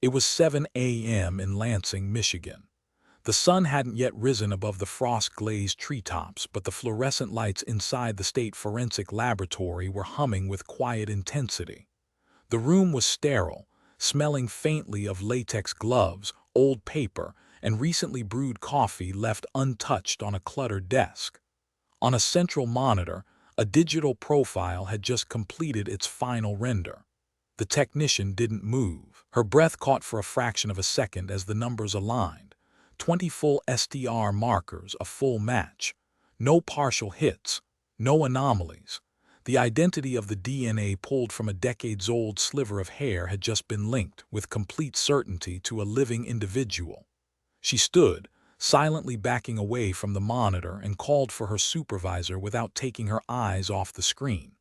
It was 7 a.m. in Lansing, Michigan. The sun hadn't yet risen above the frost-glazed treetops, but the fluorescent lights inside the state forensic laboratory were humming with quiet intensity. The room was sterile, smelling faintly of latex gloves, old paper, and recently brewed coffee left untouched on a cluttered desk. On a central monitor, a digital profile had just completed its final render. The technician didn't move. Her breath caught for a fraction of a second as the numbers aligned. 20 full STR markers, a full match. No partial hits, no anomalies. The identity of the DNA pulled from a decades-old sliver of hair had just been linked, with complete certainty, to a living individual. She stood, silently backing away from the monitor, and called for her supervisor without taking her eyes off the screen.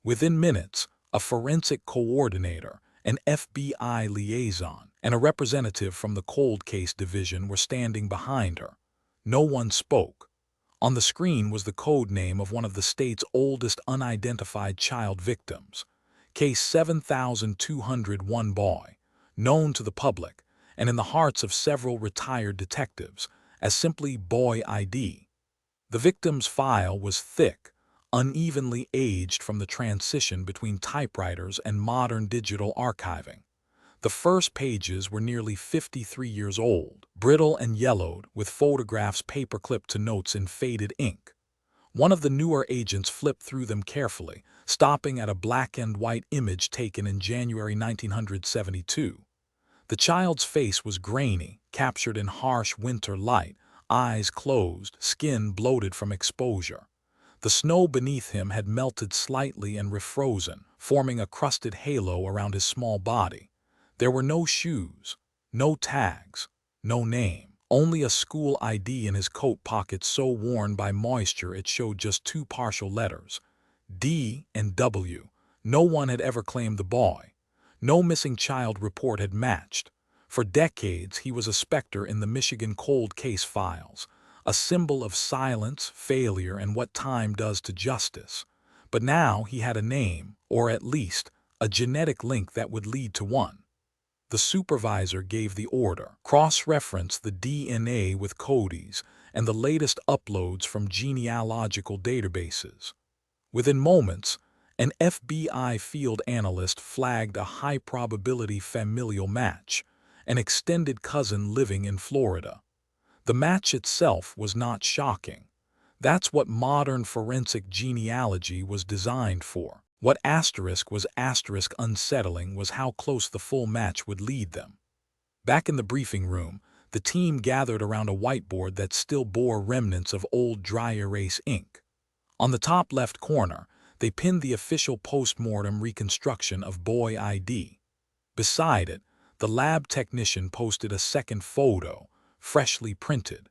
Within minutes, a forensic coordinator, an FBI liaison, and a representative from the cold case division were standing behind her. No one spoke. On the screen was the code name of one of the state's oldest unidentified child victims, Case 7201 Boy, known to the public, and in the hearts of several retired detectives, as simply Boy ID. The victim's file was thick, unevenly aged from the transition between typewriters and modern digital archiving. The first pages were nearly 53 years old, brittle and yellowed, with photographs paperclipped to notes in faded ink. One of the newer agents flipped through them carefully, stopping at a black-and-white image taken in January 1972. The child's face was grainy, captured in harsh winter light, eyes closed, skin bloated from exposure. The snow beneath him had melted slightly and refrozen, forming a crusted halo around his small body. There were no shoes, no tags, no name. Only a school ID in his coat pocket so worn by moisture it showed just two partial letters, D and W. No one had ever claimed the boy. No missing child report had matched. For decades he was a specter in the Michigan cold case files, a symbol of silence, failure, and what time does to justice. But now he had a name, or at least a genetic link that would lead to one. The supervisor gave the order: cross-reference the DNA with Cody's and the latest uploads from genealogical databases. Within moments, an FBI field analyst flagged a high-probability familial match, an extended cousin living in Florida. The match itself was not shocking. That's what modern forensic genealogy was designed for. What was unsettling was how close the full match would lead them. Back in the briefing room, the team gathered around a whiteboard that still bore remnants of old dry erase ink. On the top left corner, they pinned the official post-mortem reconstruction of Boy ID. Beside it, the lab technician posted a second photo, freshly printed.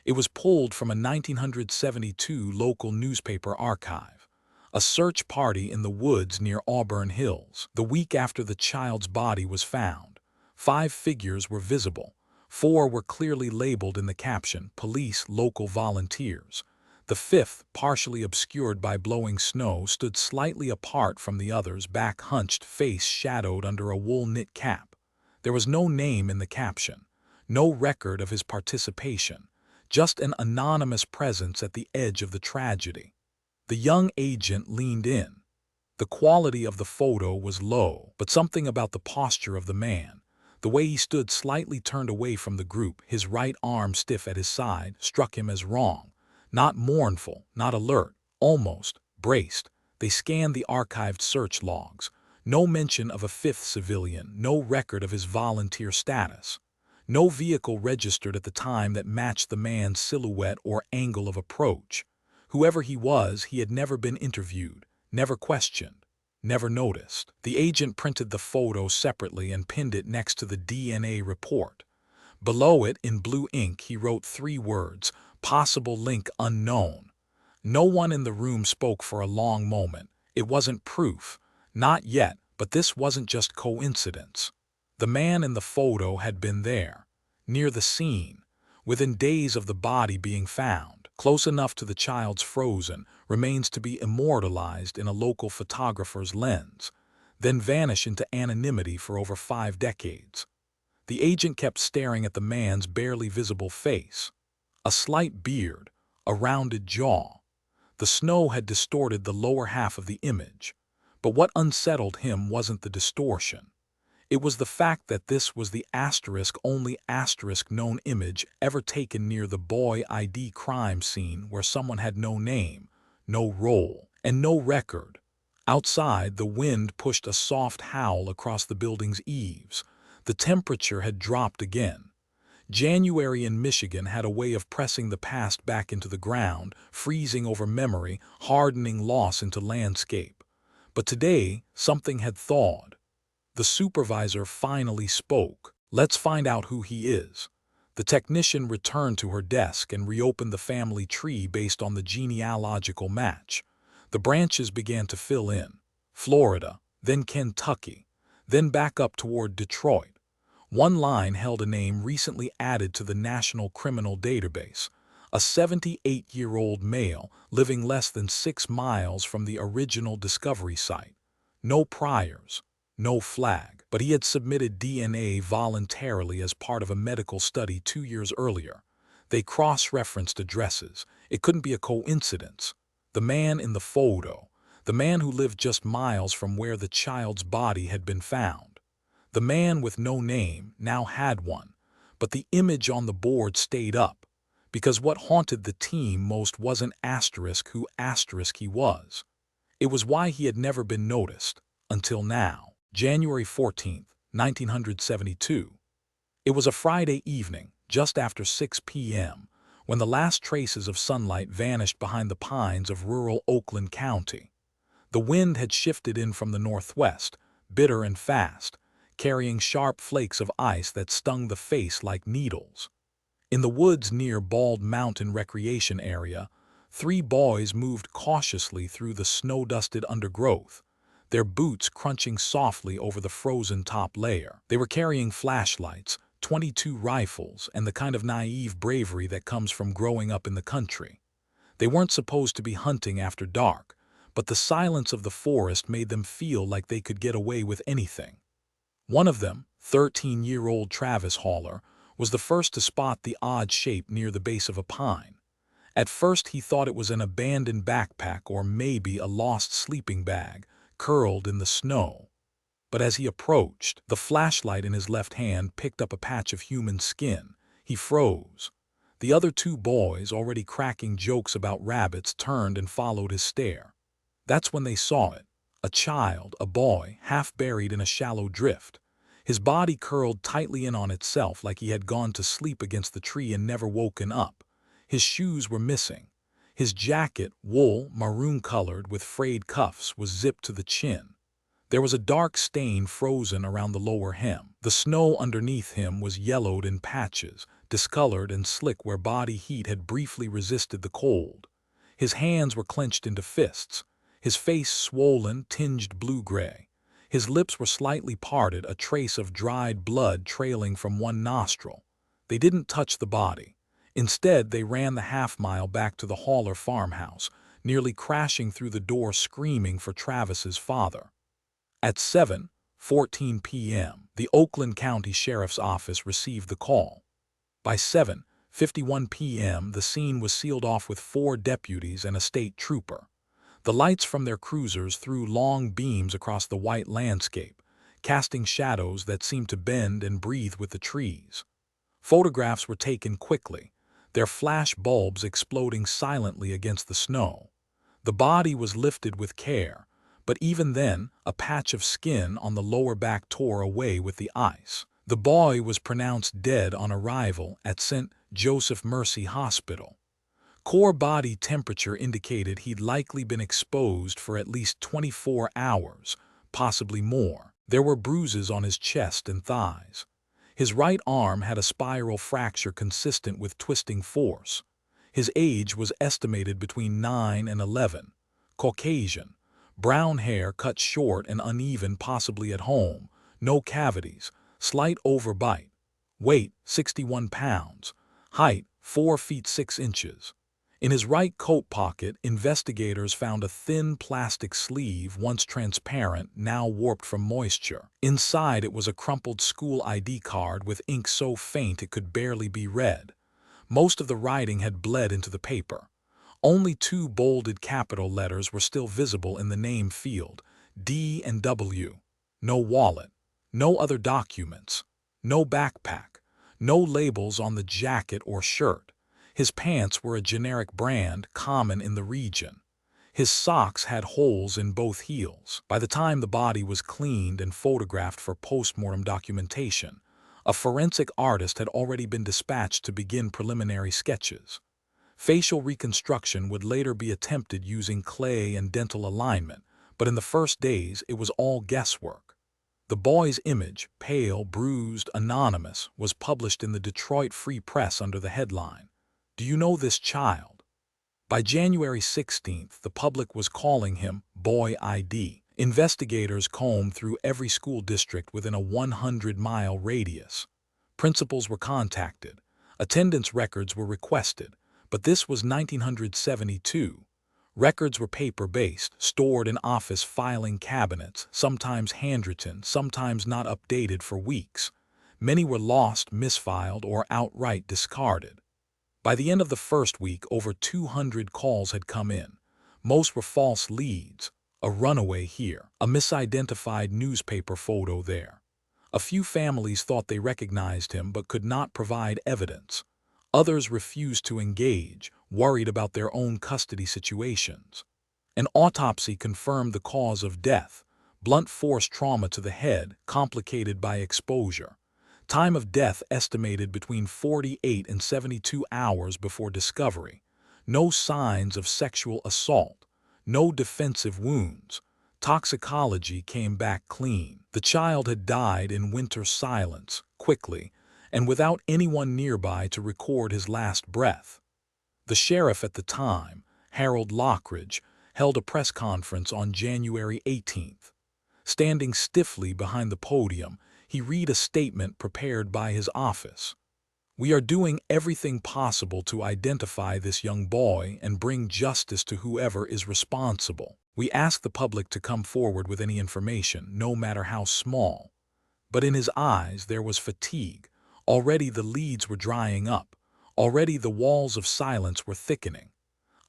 It was pulled from a 1972 local newspaper archive. A search party in the woods near Auburn Hills. The week after the child's body was found, 5 figures were visible. 4 were clearly labeled in the caption, police, local volunteers. The 5th, partially obscured by blowing snow, stood slightly apart from the others, back hunched, face shadowed under a wool-knit cap. There was no name in the caption, no record of his participation, just an anonymous presence at the edge of the tragedy. The young agent leaned in. The quality of the photo was low, but something about the posture of the man, the way he stood slightly turned away from the group, his right arm stiff at his side, struck him as wrong. Not mournful, not alert, almost braced. They scanned the archived search logs. No mention of a 5th civilian, no record of his volunteer status. No vehicle registered at the time that matched the man's silhouette or angle of approach. Whoever he was, he had never been interviewed, never questioned, never noticed. The agent printed the photo separately and pinned it next to the DNA report. Below it, in blue ink, he wrote 3 words, possible link unknown. No one in the room spoke for a long moment. It wasn't proof. Not yet, but this wasn't just coincidence. The man in the photo had been there, near the scene, within days of the body being found, close enough to the child's frozen remains to be immortalized in a local photographer's lens, then vanish into anonymity for over 5 decades. The agent kept staring at the man's barely visible face. A slight beard, a rounded jaw. The snow had distorted the lower half of the image. But what unsettled him wasn't the distortion. It was the fact that this was the only known image ever taken near the Boy ID crime scene, where someone had no name, no role, and no record. Outside, the wind pushed a soft howl across the building's eaves. The temperature had dropped again. January in Michigan had a way of pressing the past back into the ground, freezing over memory, hardening loss into landscape. But today, something had thawed. The supervisor finally spoke. "Let's find out who he is." The technician returned to her desk and reopened the family tree based on the genealogical match. The branches began to fill in. Florida, then Kentucky, then back up toward Detroit. One line held a name recently added to the National Criminal Database, a 78-year-old male living less than 6 miles from the original discovery site. No priors, no flag, but he had submitted DNA voluntarily as part of a medical study 2 years earlier. They cross-referenced addresses. It couldn't be a coincidence. The man in the photo, the man who lived just miles from where the child's body had been found. The man with no name now had one, but the image on the board stayed up, because what haunted the team most wasn't who he was. It was why he had never been noticed, until now. January 14th, 1972. It was a Friday evening, just after 6 p.m., when the last traces of sunlight vanished behind the pines of rural Oakland County. The wind had shifted in from the northwest, bitter and fast, carrying sharp flakes of ice that stung the face like needles. In the woods near Bald Mountain Recreation Area, 3 boys moved cautiously through the snow-dusted undergrowth, their boots crunching softly over the frozen top layer. They were carrying flashlights, .22 rifles, and the kind of naive bravery that comes from growing up in the country. They weren't supposed to be hunting after dark, but the silence of the forest made them feel like they could get away with anything. One of them, 13-year-old Travis Haller, was the first to spot the odd shape near the base of a pine. At first he thought it was an abandoned backpack or maybe a lost sleeping bag, curled in the snow. But as he approached, the flashlight in his left hand picked up a patch of human skin. He froze. The other 2 boys, already cracking jokes about rabbits, turned and followed his stare. That's when they saw it. A child, a boy, half buried in a shallow drift. His body curled tightly in on itself like he had gone to sleep against the tree and never woken up. His shoes were missing. His jacket, wool, maroon-colored with frayed cuffs, was zipped to the chin. There was a dark stain frozen around the lower hem. The snow underneath him was yellowed in patches, discolored and slick where body heat had briefly resisted the cold. His hands were clenched into fists. His face swollen, tinged blue-gray. His lips were slightly parted, a trace of dried blood trailing from one nostril. They didn't touch the body. Instead, they ran the half-mile back to the Haller farmhouse, nearly crashing through the door screaming for Travis's father. At 7:14 p.m., the Oakland County Sheriff's Office received the call. By 7:51 p.m., the scene was sealed off with 4 deputies and a state trooper. The lights from their cruisers threw long beams across the white landscape, casting shadows that seemed to bend and breathe with the trees. Photographs were taken quickly, their flash bulbs exploding silently against the snow. The body was lifted with care, but even then, a patch of skin on the lower back tore away with the ice. The boy was pronounced dead on arrival at St. Joseph Mercy Hospital. Core body temperature indicated he'd likely been exposed for at least 24 hours, possibly more. There were bruises on his chest and thighs. His right arm had a spiral fracture consistent with twisting force. His age was estimated between 9 and 11. Caucasian. Brown hair cut short and uneven, possibly at home. No cavities. Slight overbite. Weight, 61 pounds. Height, 4 feet 6 inches. In his right coat pocket, investigators found a thin plastic sleeve, once transparent, now warped from moisture. Inside, it was a crumpled school ID card with ink so faint it could barely be read. Most of the writing had bled into the paper. Only two bolded capital letters were still visible in the name field, D and W. No wallet, no other documents, no backpack, no labels on the jacket or shirt. His pants were a generic brand common in the region. His socks had holes in both heels. By the time the body was cleaned and photographed for post-mortem documentation, a forensic artist had already been dispatched to begin preliminary sketches. Facial reconstruction would later be attempted using clay and dental alignment, but in the first days it was all guesswork. The boy's image, pale, bruised, anonymous, was published in the Detroit Free Press under the headline, "Do you know this child?" By January 16th, the public was calling him Boy ID. Investigators combed through every school district within a 100-mile radius. Principals were contacted. Attendance records were requested, but this was 1972. Records were paper-based, stored in office filing cabinets, sometimes handwritten, sometimes not updated for weeks. Many were lost, misfiled, or outright discarded. By the end of the first week, over 200 calls had come in. Most were false leads. A runaway here, a misidentified newspaper photo there. A few families thought they recognized him but could not provide evidence. Others refused to engage, worried about their own custody situations. An autopsy confirmed the cause of death: blunt force trauma to the head, complicated by exposure. Time of death estimated between 48 and 72 hours before discovery. No signs of sexual assault. No defensive wounds. Toxicology came back clean. The child had died in winter silence, quickly, and without anyone nearby to record his last breath. The sheriff at the time, Harold Lockridge, held a press conference on January 18th. Standing stiffly behind the podium, he read a statement prepared by his office. "We are doing everything possible to identify this young boy and bring justice to whoever is responsible. We ask the public to come forward with any information, no matter how small." But in his eyes there was fatigue. Already the leads were drying up. Already the walls of silence were thickening.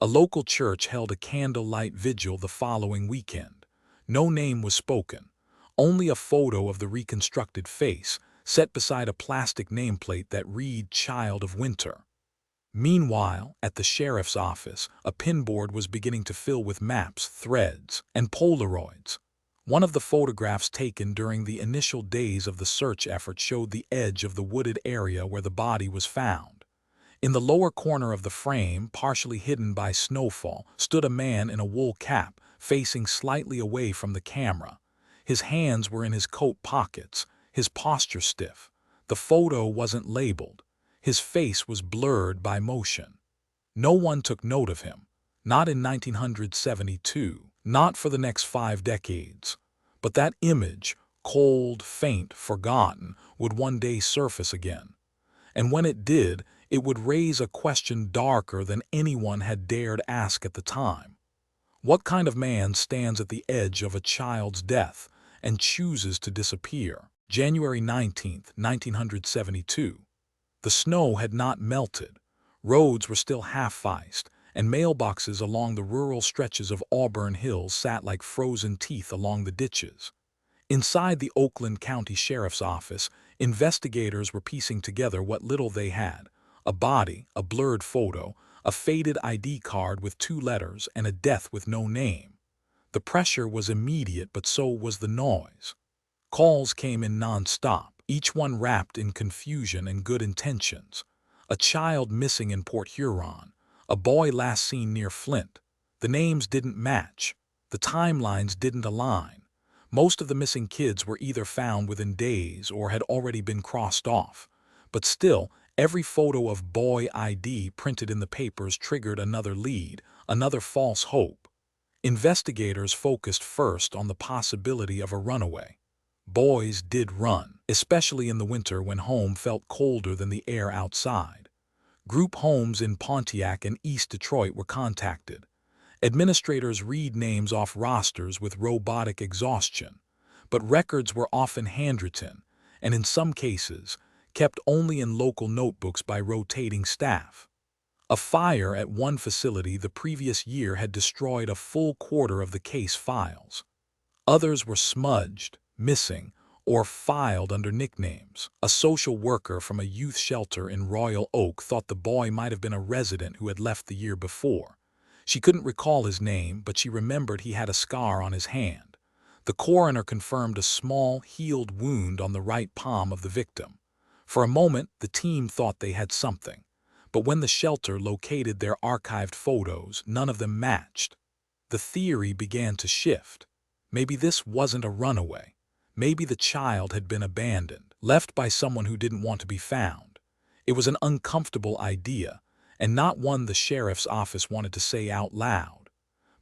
A local church held a candlelight vigil the following weekend. No name was spoken. Only a photo of the reconstructed face, set beside a plastic nameplate that read "Child of Winter." Meanwhile, at the sheriff's office, a pinboard was beginning to fill with maps, threads, and Polaroids. One of the photographs taken during the initial days of the search effort showed the edge of the wooded area where the body was found. In the lower corner of the frame, partially hidden by snowfall, stood a man in a wool cap, facing slightly away from the camera. His hands were in his coat pockets, his posture stiff. The photo wasn't labeled. His face was blurred by motion. No one took note of him. Not in 1972. Not for the next 5 decades. But that image, cold, faint, forgotten, would one day surface again. And when it did, it would raise a question darker than anyone had dared ask at the time. What kind of man stands at the edge of a child's death and chooses to disappear? January 19th, 1972. The snow had not melted. Roads were still half-iced, and mailboxes along the rural stretches of Auburn Hills sat like frozen teeth along the ditches. Inside the Oakland County Sheriff's Office, investigators were piecing together what little they had: a body, a blurred photo, a faded ID card with 2 letters, and a death with no name. The pressure was immediate, but so was the noise. Calls came in non-stop, each one wrapped in confusion and good intentions. A child missing in Port Huron, a boy last seen near Flint. The names didn't match. The timelines didn't align. Most of the missing kids were either found within days or had already been crossed off. But still, every photo of Boy ID printed in the papers triggered another lead, another false hope. Investigators focused first on the possibility of a runaway. Boys did run, especially in the winter when home felt colder than the air outside. Group homes in Pontiac and East Detroit were contacted. Administrators read names off rosters with robotic exhaustion, but records were often handwritten, and in some cases, kept only in local notebooks by rotating staff. A fire at one facility the previous year had destroyed a full quarter of the case files. Others were smudged, missing, or filed under nicknames. A social worker from a youth shelter in Royal Oak thought the boy might have been a resident who had left the year before. She couldn't recall his name, but she remembered he had a scar on his hand. The coroner confirmed a small, healed wound on the right palm of the victim. For a moment, the team thought they had something. But when the shelter located their archived photos, none of them matched. The theory began to shift. Maybe this wasn't a runaway. Maybe the child had been abandoned, left by someone who didn't want to be found. It was an uncomfortable idea, and not one the sheriff's office wanted to say out loud.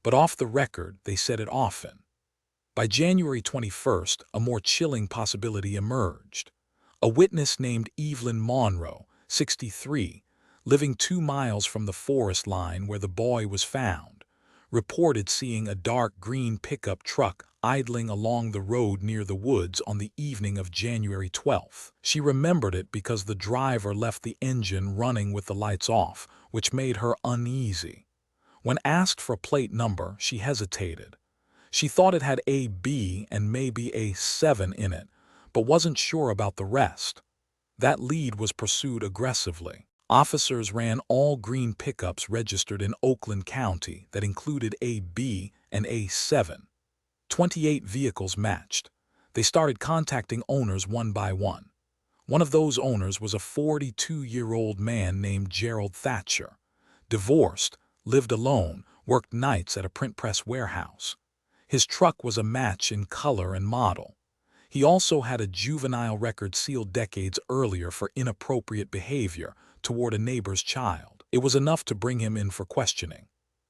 But off the record, they said it often. By January 21st, a more chilling possibility emerged. A witness named Evelyn Monroe, 63, living 2 miles from the forest line where the boy was found, reported seeing a dark green pickup truck idling along the road near the woods on the evening of January 12th. She remembered it because the driver left the engine running with the lights off, which made her uneasy. When asked for a plate number, she hesitated. She thought it had a B and maybe a 7 in it, but wasn't sure about the rest. That lead was pursued aggressively. Officers ran all green pickups registered in Oakland County that included a B and a 7. 28 vehicles matched. They started contacting owners one by one. One of those owners was a 42-year-old man named Gerald Thatcher. Divorced, lived alone, worked nights at a print press warehouse. His truck was a match in color and model. He also had a juvenile record sealed decades earlier for inappropriate behavior toward a neighbor's child. It was enough to bring him in for questioning.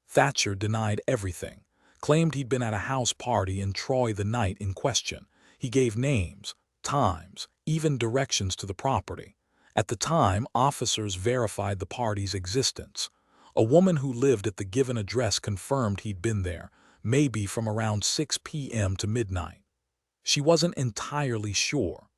Thatcher denied everything, claimed he'd been at a house party in Troy the night in question. He gave names, times, even directions to the property. At the time, officers verified the party's existence. A woman who lived at the given address confirmed he'd been there, maybe from around 6 p.m. to midnight. She wasn't entirely sure,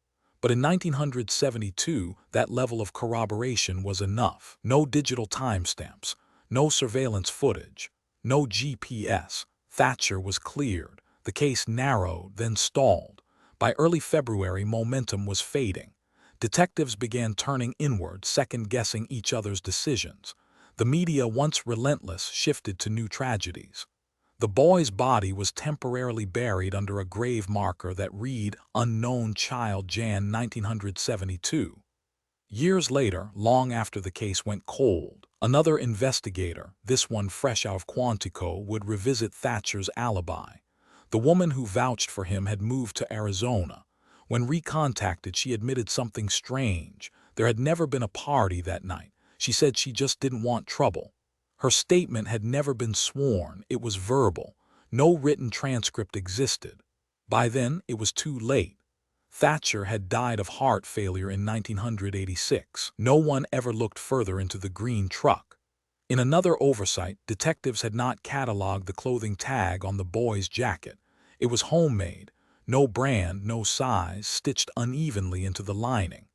but in 1972, that level of corroboration was enough. No digital timestamps, no surveillance footage, no GPS. Thatcher was cleared. The case narrowed, then stalled. By early February, momentum was fading. Detectives began turning inward, second-guessing each other's decisions. The media, once relentless, shifted to new tragedies. The boy's body was temporarily buried under a grave marker that read, "Unknown Child, Jan 1972. Years later, long after the case went cold, another investigator, this one fresh out of Quantico, would revisit Thatcher's alibi. The woman who vouched for him had moved to Arizona. When recontacted, she admitted something strange. There had never been a party that night. She said she just didn't want trouble. Her statement had never been sworn, it was verbal. No written transcript existed. By then, it was too late. Thatcher had died of heart failure in 1986. No one ever looked further into the green truck. In another oversight, detectives had not cataloged the clothing tag on the boy's jacket. It was homemade, no brand, no size, stitched unevenly into the lining.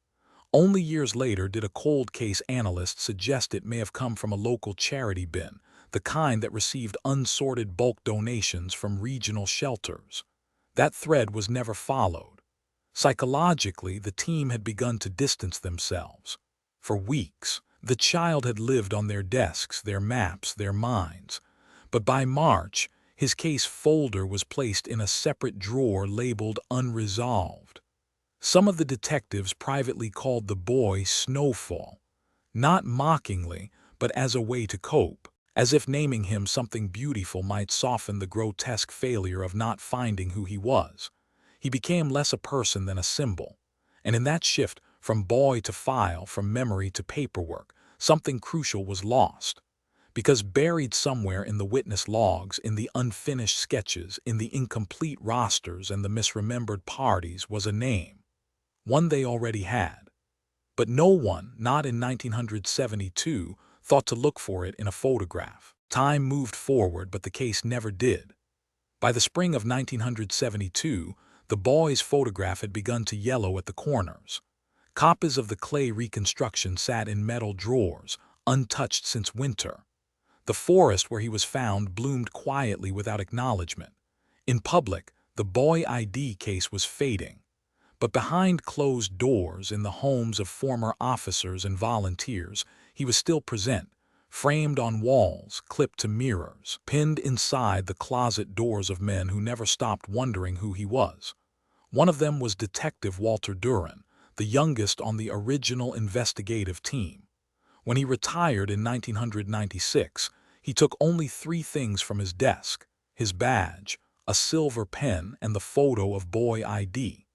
Only years later did a cold case analyst suggest it may have come from a local charity bin, the kind that received unsorted bulk donations from regional shelters. That thread was never followed. Psychologically, the team had begun to distance themselves. For weeks, the child had lived on their desks, their maps, their minds. But by March, his case folder was placed in a separate drawer labeled unresolved. Some of the detectives privately called the boy Snowfall, not mockingly, but as a way to cope, as if naming him something beautiful might soften the grotesque failure of not finding who he was. He became less a person than a symbol, and in that shift from boy to file, from memory to paperwork, something crucial was lost. Because buried somewhere in the witness logs, in the unfinished sketches, in the incomplete rosters and the misremembered parties was a name. One they already had. But no one, not in 1972, thought to look for it in a photograph. Time moved forward, but the case never did. By the spring of 1972, the boy's photograph had begun to yellow at the corners. Copies of the clay reconstruction sat in metal drawers, untouched since winter. The forest where he was found bloomed quietly without acknowledgement. In public, the boy ID case was fading. But behind closed doors in the homes of former officers and volunteers, he was still present, framed on walls, clipped to mirrors, pinned inside the closet doors of men who never stopped wondering who he was. One of them was Detective Walter Duran, the youngest on the original investigative team. When he retired in 1996, he took only 3 things from his desk: his badge, a silver pen, and the photo of boy ID.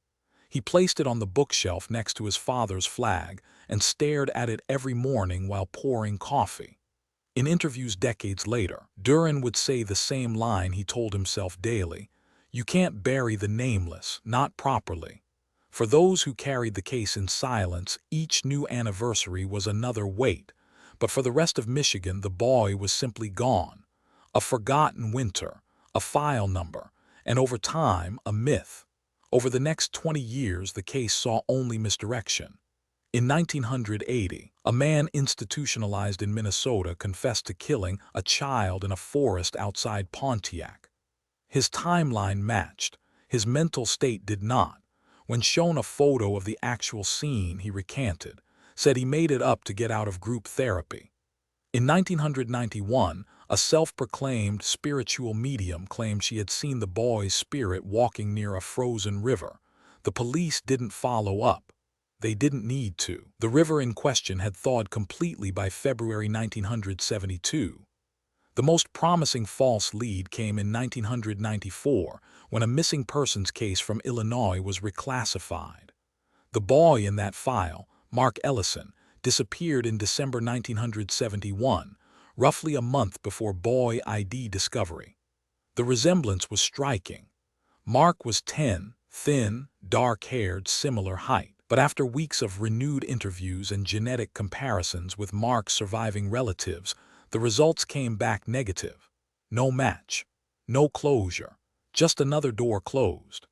He placed it on the bookshelf next to his father's flag and stared at it every morning while pouring coffee. In interviews decades later, Duran would say the same line he told himself daily: "You can't bury the nameless, not properly." For those who carried the case in silence, each new anniversary was another weight. But for the rest of Michigan, the boy was simply gone. A forgotten winter, a file number, and over time, a myth. Over the next 20 years, the case saw only misdirection. In 1980, a man institutionalized in Minnesota confessed to killing a child in a forest outside Pontiac. His timeline matched. His mental state did not. When shown a photo of the actual scene, he recanted, said he made it up to get out of group therapy. In 1991, a self-proclaimed spiritual medium claimed she had seen the boy's spirit walking near a frozen river. The police didn't follow up. They didn't need to. The river in question had thawed completely by February 1972. The most promising false lead came in 1994, when a missing persons case from Illinois was reclassified. The boy in that file, Mark Ellison, disappeared in December 1971, roughly a month before boy ID discovery. The resemblance was striking. Mark was 10, thin, dark-haired, similar height. But after weeks of renewed interviews and genetic comparisons with Mark's surviving relatives, the results came back negative. No match. No closure. Just another door closed.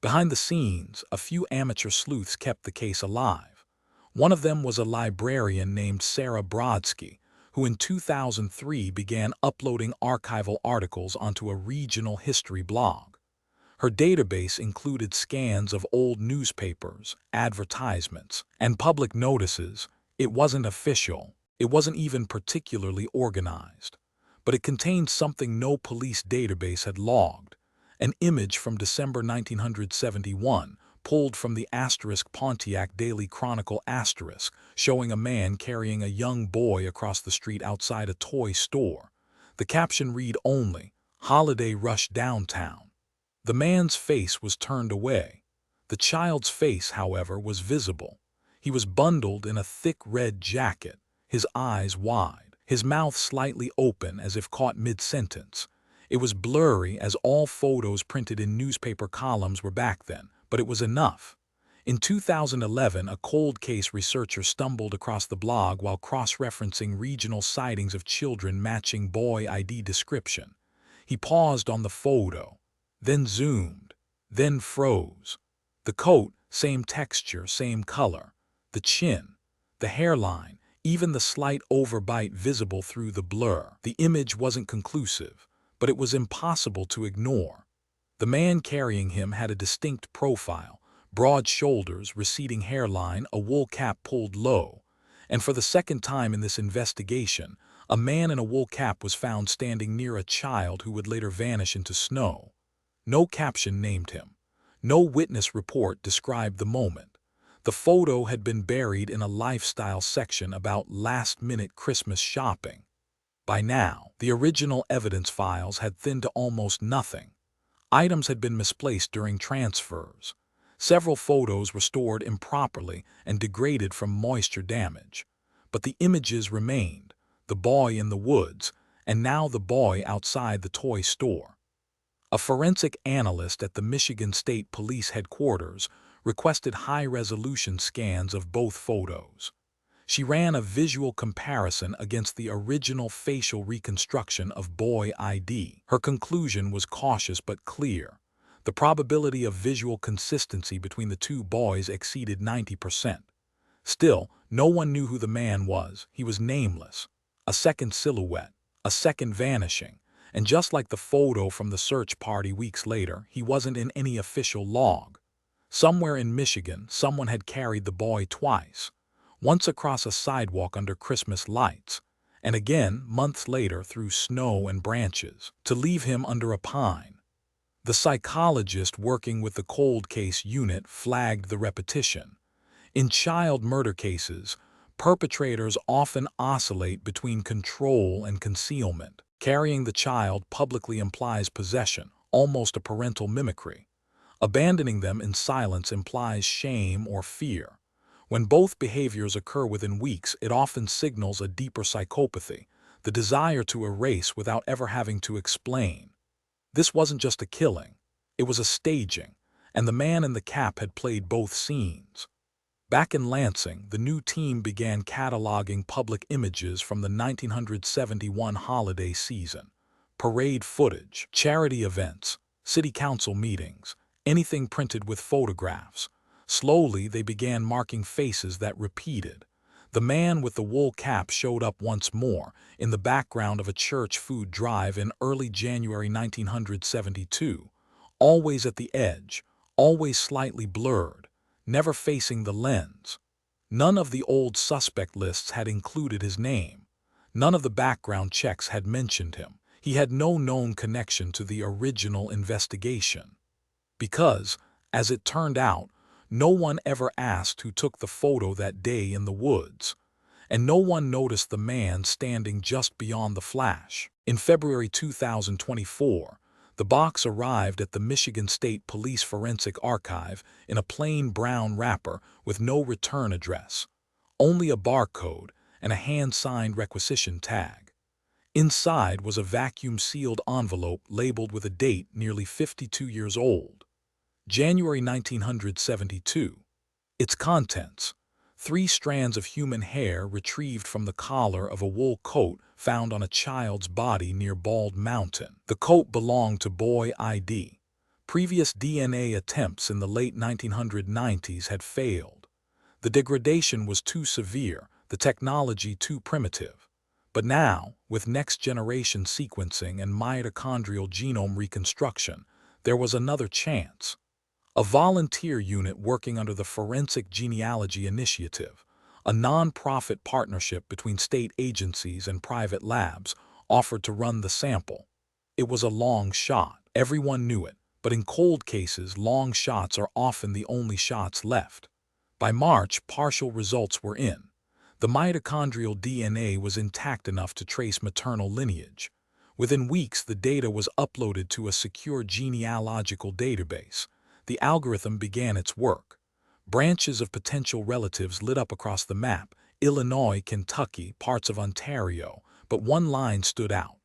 Behind the scenes, a few amateur sleuths kept the case alive. One of them was a librarian named Sarah Brodsky, who in 2003 began uploading archival articles onto a regional history blog. Her database included scans of old newspapers, advertisements, and public notices. It wasn't official. It wasn't even particularly organized. But it contained something no police database had logged: an image from December 1971, pulled from the Pontiac Daily Chronicle showing a man carrying a young boy across the street outside a toy store. The caption read only, "Holiday Rush Downtown." The man's face was turned away. The child's face, however, was visible. He was bundled in a thick red jacket, his eyes wide, his mouth slightly open as if caught mid-sentence. It was blurry, as all photos printed in newspaper columns were back then, but it was enough. In 2011, a cold case researcher stumbled across the blog while cross-referencing regional sightings of children matching boy ID description. He paused on the photo, then zoomed, then froze. The coat, same texture, same color. The chin, the hairline, even the slight overbite visible through the blur. The image wasn't conclusive, but it was impossible to ignore. The man carrying him had a distinct profile: broad shoulders, receding hairline, a wool cap pulled low. And for the second time in this investigation, a man in a wool cap was found standing near a child who would later vanish into snow. No caption named him. No witness report described the moment. The photo had been buried in a lifestyle section about last-minute Christmas shopping. By now, the original evidence files had thinned to almost nothing. Items had been misplaced during transfers. Several photos were stored improperly and degraded from moisture damage. But the images remained: the boy in the woods, and now the boy outside the toy store. A forensic analyst at the Michigan State Police Headquarters requested high-resolution scans of both photos. She ran a visual comparison against the original facial reconstruction of boy ID. Her conclusion was cautious but clear. The probability of visual consistency between the two boys exceeded 90%. Still, no one knew who the man was. He was nameless. A second silhouette, a second vanishing, and just like the photo from the search party weeks later, he wasn't in any official log. Somewhere in Michigan, someone had carried the boy twice. Once across a sidewalk under Christmas lights, and again months later through snow and branches, to leave him under a pine. The psychologist working with the cold case unit flagged the repetition. In child murder cases, perpetrators often oscillate between control and concealment. Carrying the child publicly implies possession, almost a parental mimicry. Abandoning them in silence implies shame or fear. When both behaviors occur within weeks, it often signals a deeper psychopathy, the desire to erase without ever having to explain. This wasn't just a killing, it was a staging, and the man in the cap had played both scenes. Back in Lansing, the new team began cataloging public images from the 1971 holiday season. Parade footage, charity events, city council meetings, anything printed with photographs. Slowly, they began marking faces that repeated. The man with the wool cap showed up once more, in the background of a church food drive in early January 1972. Always at the edge, always slightly blurred, never facing the lens. None of the old suspect lists had included his name. None of the background checks had mentioned him. He had no known connection to the original investigation. Because, as it turned out, no one ever asked who took the photo that day in the woods, and no one noticed the man standing just beyond the flash. In February 2024, the box arrived at the Michigan State Police Forensic Archive in a plain brown wrapper with no return address, only a barcode and a hand-signed requisition tag. Inside was a vacuum-sealed envelope labeled with a date nearly 52 years old. January 1972. Its contents: 3 strands of human hair retrieved from the collar of a wool coat found on a child's body near Bald Mountain. The coat belonged to boy ID. Previous DNA attempts in the late 1990s had failed. The degradation was too severe, the technology too primitive. But now, with next-generation sequencing and mitochondrial genome reconstruction, there was another chance. A volunteer unit working under the Forensic Genealogy Initiative, a non-profit partnership between state agencies and private labs, offered to run the sample. It was a long shot. Everyone knew it, but in cold cases, long shots are often the only shots left. By March, partial results were in. The mitochondrial DNA was intact enough to trace maternal lineage. Within weeks, the data was uploaded to a secure genealogical database. The algorithm began its work. Branches of potential relatives lit up across the map: Illinois, Kentucky, parts of Ontario, but one line stood out.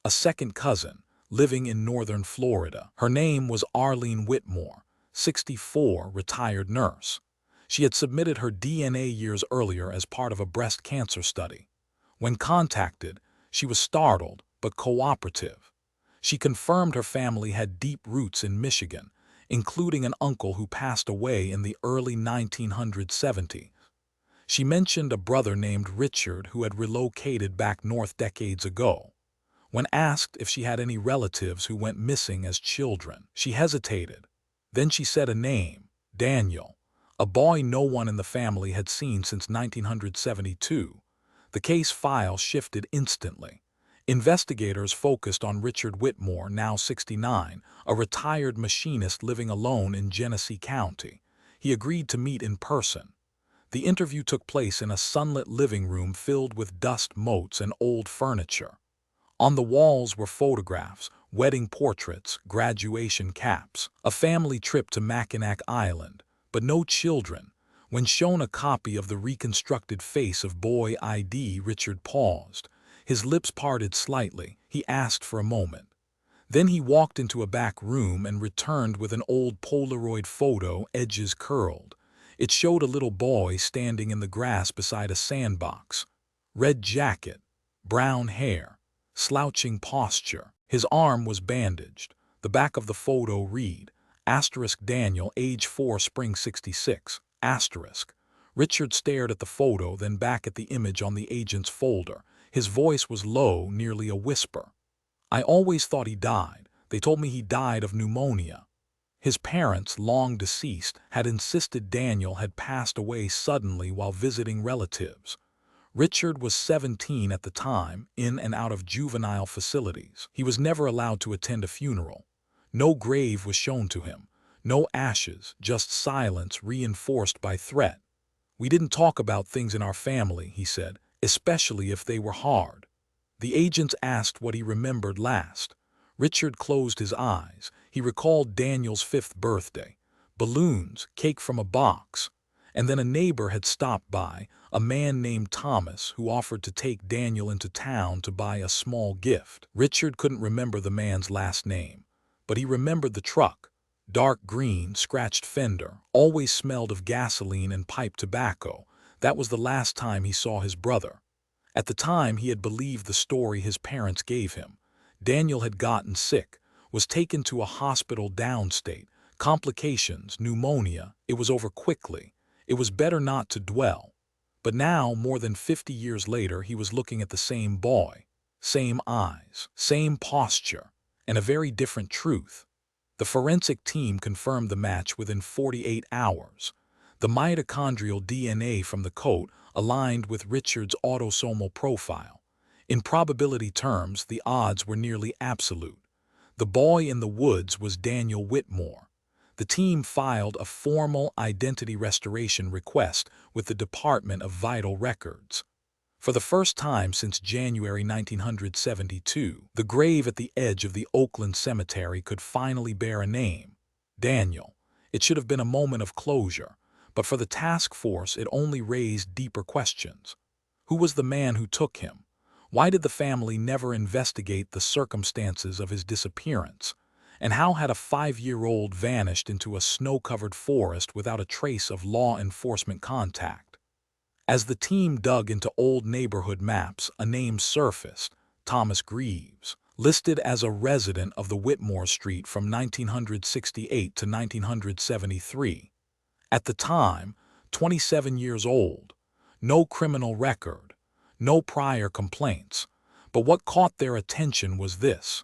A second cousin, living in northern Florida. Her name was Arlene Whitmore, 64, retired nurse. She had submitted her DNA years earlier as part of a breast cancer study. When contacted, she was startled but cooperative. She confirmed her family had deep roots in Michigan, including an uncle who passed away in the early 1970s. She mentioned a brother named Richard who had relocated back north decades ago. When asked if she had any relatives who went missing as children, she hesitated. Then she said a name: Daniel, a boy no one in the family had seen since 1972. The case file shifted instantly. Investigators focused on Richard Whitmore, now 69, a retired machinist living alone in Genesee County. He agreed to meet in person. The interview took place in a sunlit living room filled with dust motes and old furniture. On the walls were photographs, wedding portraits, graduation caps, a family trip to Mackinac Island, but no children. When shown a copy of the reconstructed face of boy ID, Richard paused. His lips parted slightly. He asked for a moment. Then he walked into a back room and returned with an old Polaroid photo, edges curled. It showed a little boy standing in the grass beside a sandbox. Red jacket, brown hair, slouching posture. His arm was bandaged. The back of the photo read, Daniel, age 4, spring 66, Richard stared at the photo, then back at the image on the agent's folder. His voice was low, nearly a whisper. I always thought he died. They told me he died of pneumonia. His parents, long deceased, had insisted Daniel had passed away suddenly while visiting relatives. Richard was 17 at the time, in and out of juvenile facilities. He was never allowed to attend a funeral. No grave was shown to him. No ashes, just silence reinforced by threat. We didn't talk about things in our family, he said, especially if they were hard. The agents asked what he remembered last. Richard closed his eyes. He recalled Daniel's 5th birthday. Balloons, cake from a box. And then a neighbor had stopped by, a man named Thomas, who offered to take Daniel into town to buy a small gift. Richard couldn't remember the man's last name, but he remembered the truck. Dark green, scratched fender, always smelled of gasoline and pipe tobacco. That was the last time he saw his brother. At the time, he had believed the story his parents gave him. Daniel had gotten sick, was taken to a hospital downstate, complications, pneumonia. It was over quickly. It was better not to dwell. But now, more than 50 years later, he was looking at the same boy, same eyes, same posture, and a very different truth. The forensic team confirmed the match within 48 hours. The mitochondrial DNA from the coat aligned with Richard's autosomal profile. In probability terms, the odds were nearly absolute. The boy in the woods was Daniel Whitmore. The team filed a formal identity restoration request with the Department of Vital Records. For the first time since January 1972, the grave at the edge of the Oakland Cemetery could finally bear a name, Daniel. It should have been a moment of closure, but for the task force it only raised deeper questions. Who was the man who took him? Why did the family never investigate the circumstances of his disappearance? And how had a 5-year-old vanished into a snow-covered forest without a trace of law enforcement contact? As the team dug into old neighborhood maps, a name surfaced, Thomas Greaves, listed as a resident of the Whitmore Street from 1968 to 1973. At the time, 27 years old, no criminal record, no prior complaints. But what caught their attention was this.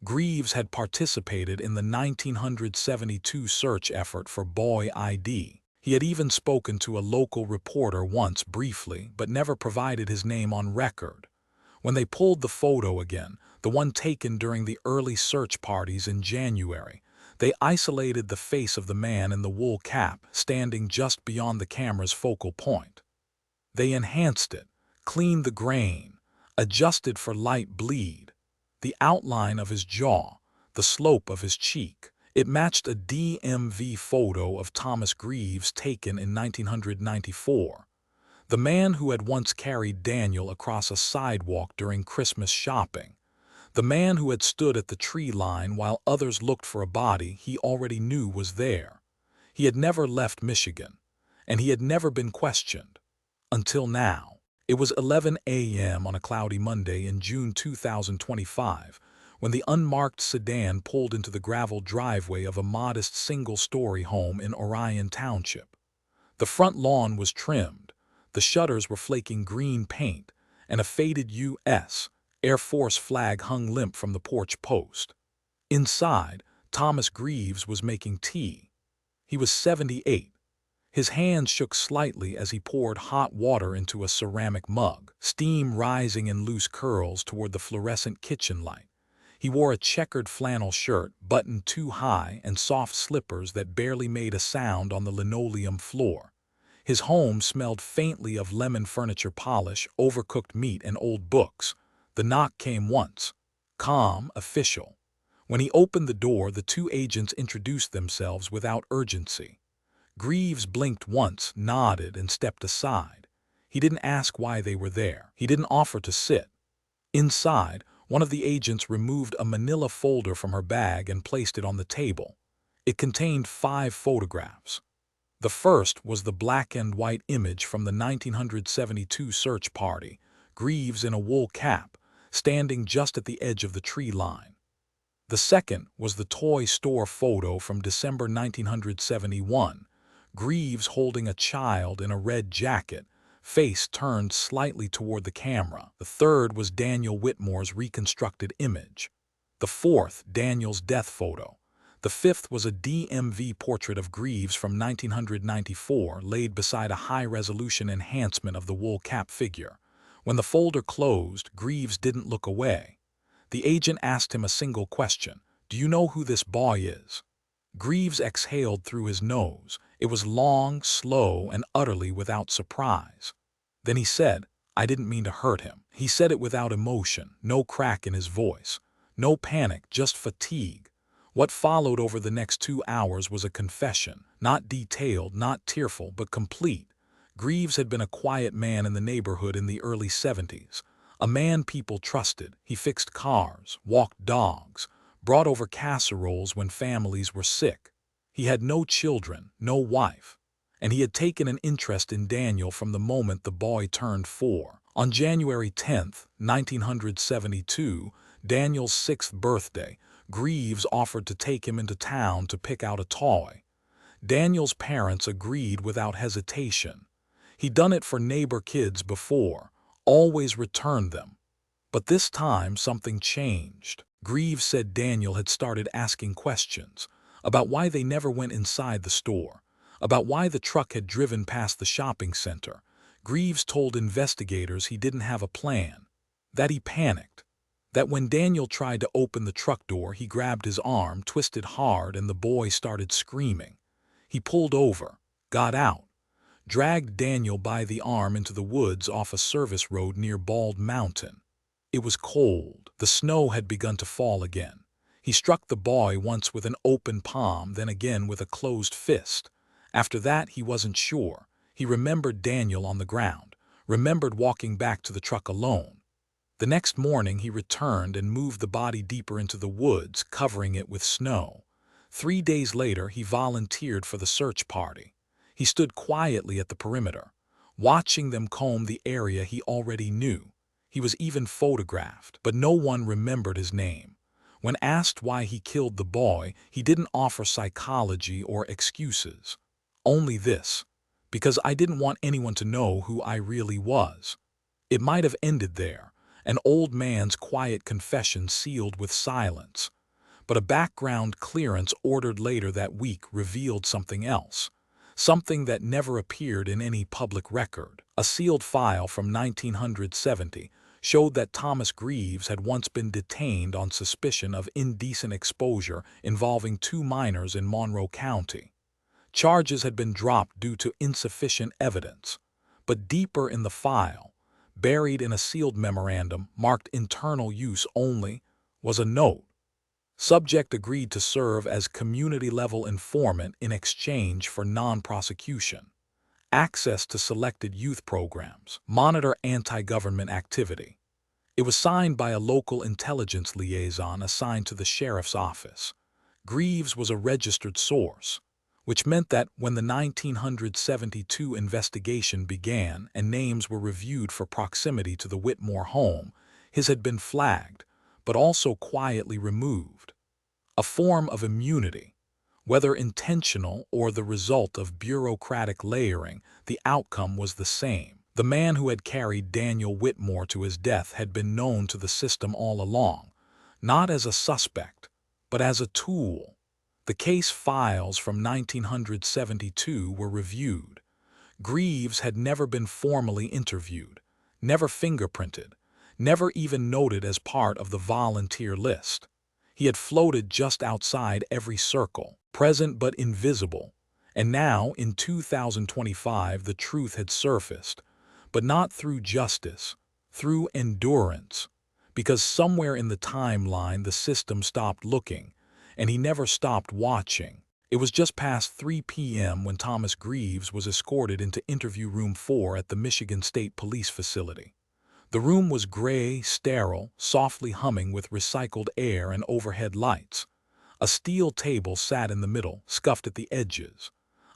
Greaves had participated in the 1972 search effort for boy ID. He had even spoken to a local reporter once briefly, but never provided his name on record. When they pulled the photo again, the one taken during the early search parties in January, they isolated the face of the man in the wool cap, standing just beyond the camera's focal point. They enhanced it, cleaned the grain, adjusted for light bleed, the outline of his jaw, the slope of his cheek. It matched a DMV photo of Thomas Greaves taken in 1994. The man who had once carried Daniel across a sidewalk during Christmas shopping. The man who had stood at the tree line while others looked for a body he already knew was there. He had never left Michigan, and he had never been questioned. Until now. It was 11 a.m. on a cloudy Monday in June 2025, when the unmarked sedan pulled into the gravel driveway of a modest single-story home in Orion Township. The front lawn was trimmed, the shutters were flaking green paint, and a faded U.S. Air Force flag hung limp from the porch post. Inside, Thomas Greaves was making tea. He was 78. His hands shook slightly as he poured hot water into a ceramic mug, steam rising in loose curls toward the fluorescent kitchen light. He wore a checkered flannel shirt buttoned too high and soft slippers that barely made a sound on the linoleum floor. His home smelled faintly of lemon furniture polish, overcooked meat, and old books. The knock came once. Calm, official. When he opened the door, the two agents introduced themselves without urgency. Greaves blinked once, nodded, and stepped aside. He didn't ask why they were there. He didn't offer to sit. Inside, One of the agents removed a manila folder from her bag and placed it on the table. It contained 5 photographs. The first was the black and white image from the 1972 search party, Greaves in a wool cap, standing just at the edge of the tree line. The second was the toy store photo from December 1971, Greaves holding a child in a red jacket, face turned slightly toward the camera. The third was Daniel Whitmore's reconstructed image. The fourth, Daniel's death photo. The fifth was a DMV portrait of Greaves from 1994 laid beside a high-resolution enhancement of the wool cap figure. When the folder closed, Greaves didn't look away. The agent asked him a single question. "Do you know who this boy is?" Greaves exhaled through his nose. It was long, slow, and utterly without surprise. Then he said, "I didn't mean to hurt him." He said it without emotion, no crack in his voice, no panic, just fatigue. What followed over the next 2 hours was a confession, not detailed, not tearful, but complete. Greaves had been a quiet man in the neighborhood in the early 70s, a man people trusted. He fixed cars, walked dogs, brought over casseroles when families were sick. He had no children, no wife, and he had taken an interest in Daniel from the moment the boy turned 4. On January 10, 1972, Daniel's 6th birthday, Greaves offered to take him into town to pick out a toy. Daniel's parents agreed without hesitation. He'd done it for neighbor kids before, always returned them. But this time something changed. Greaves said Daniel had started asking questions about why they never went inside the store, about why the truck had driven past the shopping center. Greaves told investigators he didn't have a plan, that he panicked, that when Daniel tried to open the truck door, he grabbed his arm, twisted hard, and the boy started screaming. He pulled over, got out, dragged Daniel by the arm into the woods off a service road near Bald Mountain. It was cold. The snow had begun to fall again. He struck the boy once with an open palm, then again with a closed fist. After that, he wasn't sure. He remembered Daniel on the ground, remembered walking back to the truck alone. The next morning, he returned and moved the body deeper into the woods, covering it with snow. 3 days later, he volunteered for the search party. He stood quietly at the perimeter, watching them comb the area he already knew. He was even photographed, but no one remembered his name. When asked why he killed the boy, he didn't offer psychology or excuses. Only this: "Because I didn't want anyone to know who I really was." It might have ended there, an old man's quiet confession sealed with silence. But a background clearance ordered later that week revealed something else, something that never appeared in any public record. A sealed file from 1970 showed that Thomas Greaves had once been detained on suspicion of indecent exposure involving 2 minors in Monroe County. Charges had been dropped due to insufficient evidence, but deeper in the file, buried in a sealed memorandum marked internal use only, was a note. Subject agreed to serve as community-level informant in exchange for non-prosecution, access to selected youth programs, monitor anti-government activity. It was signed by a local intelligence liaison assigned to the sheriff's office. Greaves was a registered source, which meant that when the 1972 investigation began and names were reviewed for proximity to the Whitmore home, his had been flagged, but also quietly removed. A form of immunity. Whether intentional or the result of bureaucratic layering, the outcome was the same. The man who had carried Daniel Whitmore to his death had been known to the system all along, not as a suspect, but as a tool. The case files from 1972 were reviewed. Greaves had never been formally interviewed, never fingerprinted, never even noted as part of the volunteer list. He had floated just outside every circle, present but invisible. And now, in 2025, the truth had surfaced, but not through justice, through endurance. Because somewhere in the timeline the system stopped looking, and he never stopped watching. It was just past 3 p.m. when Thomas Greaves was escorted into interview room 4 at the Michigan State Police facility. The room was gray, sterile, softly humming with recycled air and overhead lights. A steel table sat in the middle, scuffed at the edges.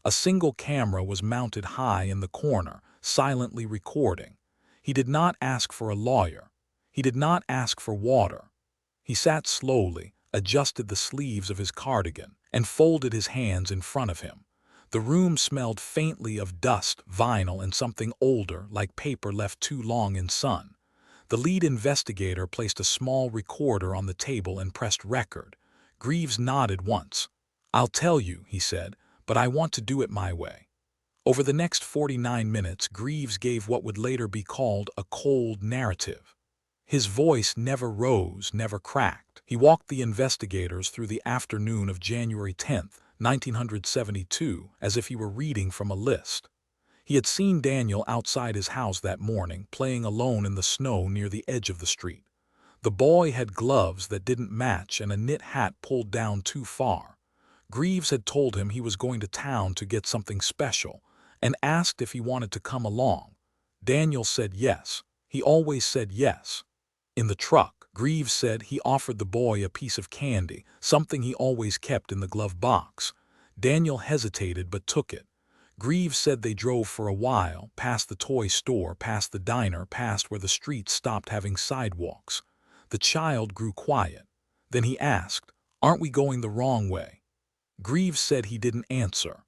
A single camera was mounted high in the corner, silently recording. He did not ask for a lawyer. He did not ask for water. He sat slowly, adjusted the sleeves of his cardigan, and folded his hands in front of him. The room smelled faintly of dust, vinyl, and something older, like paper left too long in sun. The lead investigator placed a small recorder on the table and pressed record. Greaves nodded once. "I'll tell you," he said, "but I want to do it my way." Over the next 49 minutes, Greaves gave what would later be called a cold narrative. His voice never rose, never cracked. He walked the investigators through the afternoon of January 10th, 1972, as if he were reading from a list. He had seen Daniel outside his house that morning, playing alone in the snow near the edge of the street. The boy had gloves that didn't match and a knit hat pulled down too far. Greaves had told him he was going to town to get something special and asked if he wanted to come along. Daniel said yes. He always said yes. In the truck, Greaves said he offered the boy a piece of candy, something he always kept in the glove box. Daniel hesitated but took it. Greaves said they drove for a while, past the toy store, past the diner, past where the streets stopped having sidewalks. The child grew quiet. Then he asked, "Aren't we going the wrong way?" Greaves said he didn't answer.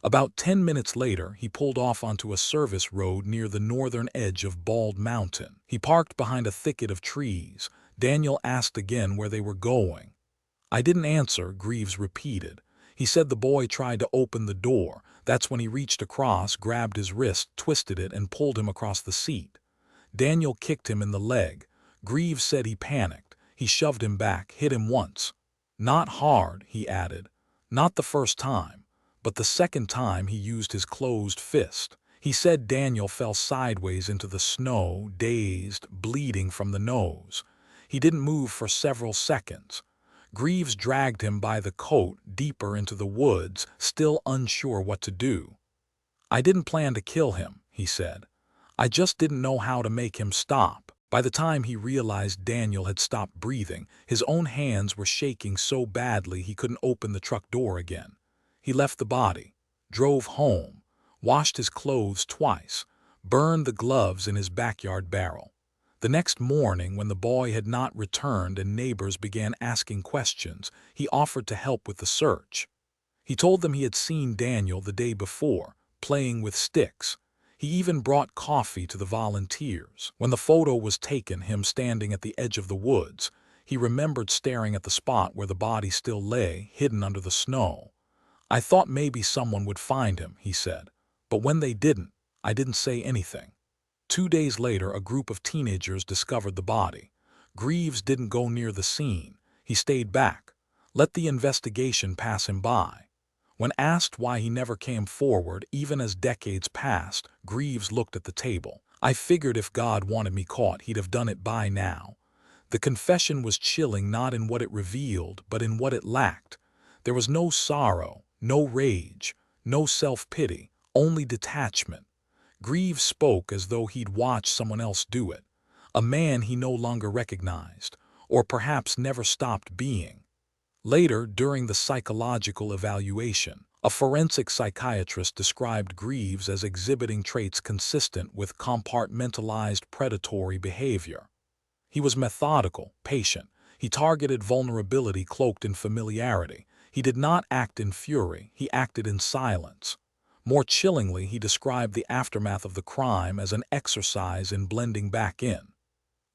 About 10 minutes later, he pulled off onto a service road near the northern edge of Bald Mountain. He parked behind a thicket of trees. Daniel asked again where they were going. "I didn't answer," Greaves repeated. He said the boy tried to open the door. That's when he reached across, grabbed his wrist, twisted it, and pulled him across the seat. Daniel kicked him in the leg. Greaves said he panicked. He shoved him back, hit him once. "Not hard," he added. "Not the first time. But the second time he used his closed fist." He said Daniel fell sideways into the snow, dazed, bleeding from the nose. He didn't move for several seconds. Greaves dragged him by the coat deeper into the woods, still unsure what to do. "I didn't plan to kill him," he said. "I just didn't know how to make him stop." By the time he realized Daniel had stopped breathing, his own hands were shaking so badly he couldn't open the truck door again. He left the body, drove home, washed his clothes twice, burned the gloves in his backyard barrel. The next morning, when the boy had not returned and neighbors began asking questions, he offered to help with the search. He told them he had seen Daniel the day before, playing with sticks. He even brought coffee to the volunteers. When the photo was taken, him standing at the edge of the woods, he remembered staring at the spot where the body still lay, hidden under the snow. "I thought maybe someone would find him," he said. "But when they didn't, I didn't say anything." 2 days later, a group of teenagers discovered the body. Greaves didn't go near the scene. He stayed back, let the investigation pass him by. When asked why he never came forward, even as decades passed, Greaves looked at the table. "I figured if God wanted me caught, he'd have done it by now." The confession was chilling not in what it revealed, but in what it lacked. There was no sorrow, no rage, no self-pity, only detachment. Greaves spoke as though he'd watched someone else do it, a man he no longer recognized, or perhaps never stopped being. Later, during the psychological evaluation, a forensic psychiatrist described Greaves as exhibiting traits consistent with compartmentalized predatory behavior. He was methodical, patient. He targeted vulnerability cloaked in familiarity. He did not act in fury, he acted in silence. More chillingly, he described the aftermath of the crime as an exercise in blending back in.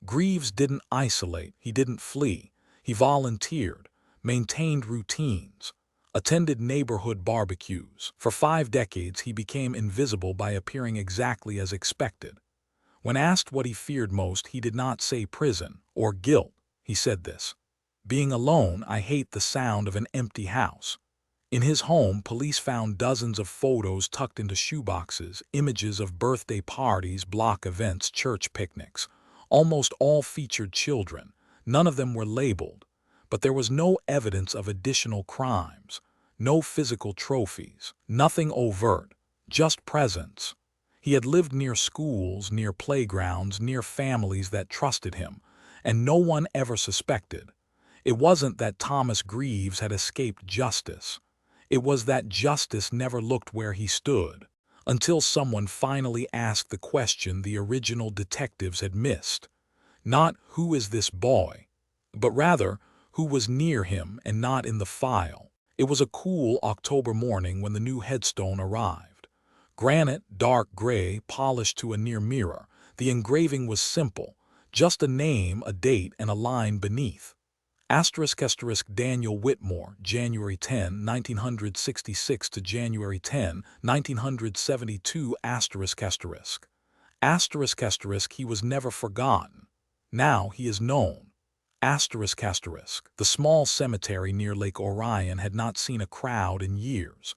Greaves didn't isolate, he didn't flee. He volunteered, maintained routines, attended neighborhood barbecues. For 5 decades, he became invisible by appearing exactly as expected. When asked what he feared most, he did not say prison or guilt. He said this: "Being alone, I hate the sound of an empty house." In his home, police found dozens of photos tucked into shoeboxes, images of birthday parties, block events, church picnics. Almost all featured children. None of them were labeled. But there was no evidence of additional crimes, no physical trophies, nothing overt, just presence. He had lived near schools, near playgrounds, near families that trusted him, and no one ever suspected. It wasn't that Thomas Greaves had escaped justice. It was that justice never looked where he stood, until someone finally asked the question the original detectives had missed. Not who is this boy, but rather who was near him and not in the file. It was a cool October morning when the new headstone arrived. Granite, dark gray, polished to a near mirror. The engraving was simple, just a name, a date, and a line beneath. Daniel Whitmore, January 10, 1966 to January 10, 1972. He was never forgotten. Now he is known. The small cemetery near Lake Orion had not seen a crowd in years.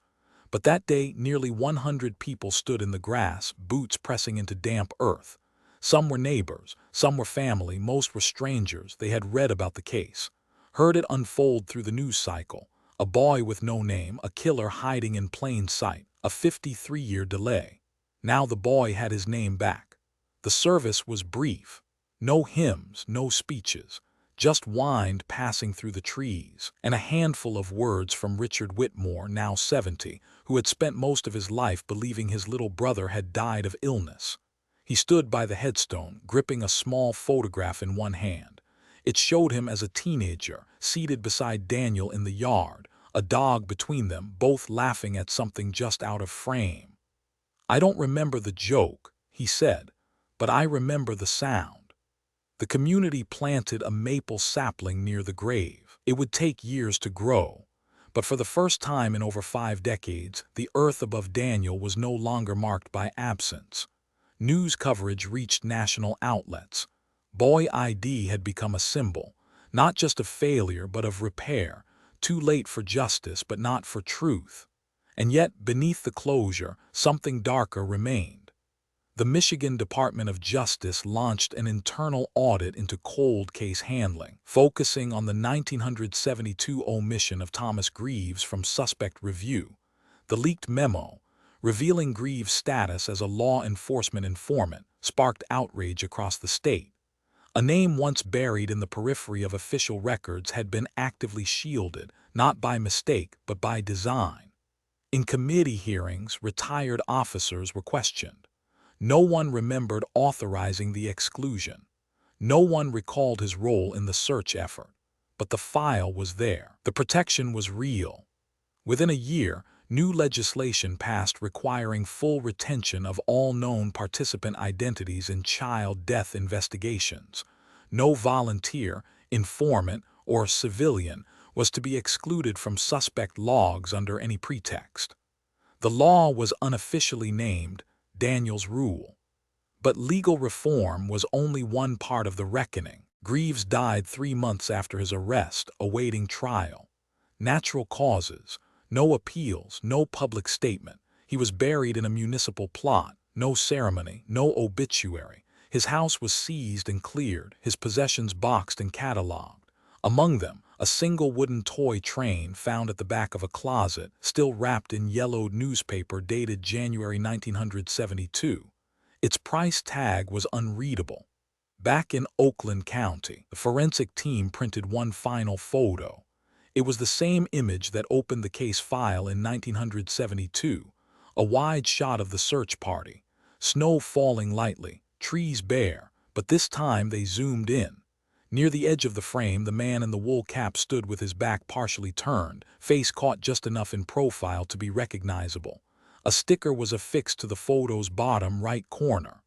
But that day, nearly 100 people stood in the grass, boots pressing into damp earth. Some were neighbors, some were family, most were strangers. They had read about the case, heard it unfold through the news cycle. A boy with no name, a killer hiding in plain sight, a 53-year delay. Now the boy had his name back. The service was brief. No hymns, no speeches. Just wind passing through the trees, and a handful of words from Richard Whitmore, now 70, who had spent most of his life believing his little brother had died of illness. He stood by the headstone, gripping a small photograph in one hand. It showed him as a teenager, seated beside Daniel in the yard, a dog between them, both laughing at something just out of frame. "I don't remember the joke," he said, "but I remember the sound." The community planted a maple sapling near the grave. It would take years to grow, but for the first time in over 5 decades, the earth above Daniel was no longer marked by absence. News coverage reached national outlets. Boy ID had become a symbol, not just of failure but of repair, too late for justice but not for truth. And yet, beneath the closure, something darker remained. The Michigan Department of Justice launched an internal audit into cold case handling, focusing on the 1972 omission of Thomas Greaves from suspect review. The leaked memo, revealing Greaves' status as a law enforcement informant, sparked outrage across the state. A name once buried in the periphery of official records had been actively shielded, not by mistake but by design. In committee hearings, retired officers were questioned. No one remembered authorizing the exclusion. No one recalled his role in the search effort. But the file was there. The protection was real. Within a year, new legislation passed requiring full retention of all known participant identities in child death investigations. No volunteer, informant, or civilian was to be excluded from suspect logs under any pretext. The law was unofficially named Daniel's Rule. But legal reform was only one part of the reckoning. Greaves died 3 months after his arrest, awaiting trial. Natural causes, no appeals, no public statement. He was buried in a municipal plot, no ceremony, no obituary. His house was seized and cleared, his possessions boxed and cataloged. Among them, a single wooden toy train found at the back of a closet, still wrapped in yellowed newspaper dated January 1972. Its price tag was unreadable. Back in Oakland County, the forensic team printed one final photo. It was the same image that opened the case file in 1972, a wide shot of the search party. Snow falling lightly, trees bare, but this time they zoomed in. Near the edge of the frame, the man in the wool cap stood with his back partially turned, face caught just enough in profile to be recognizable. A sticker was affixed to the photo's bottom right corner.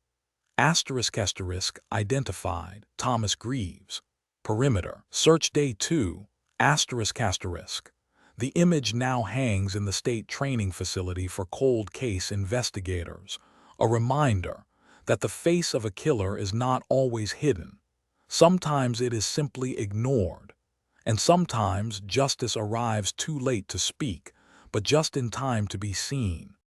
Identified, Thomas Greaves. Perimeter, search day 2, The image now hangs in the state training facility for cold case investigators, a reminder that the face of a killer is not always hidden. Sometimes it is simply ignored, and sometimes justice arrives too late to speak, but just in time to be seen.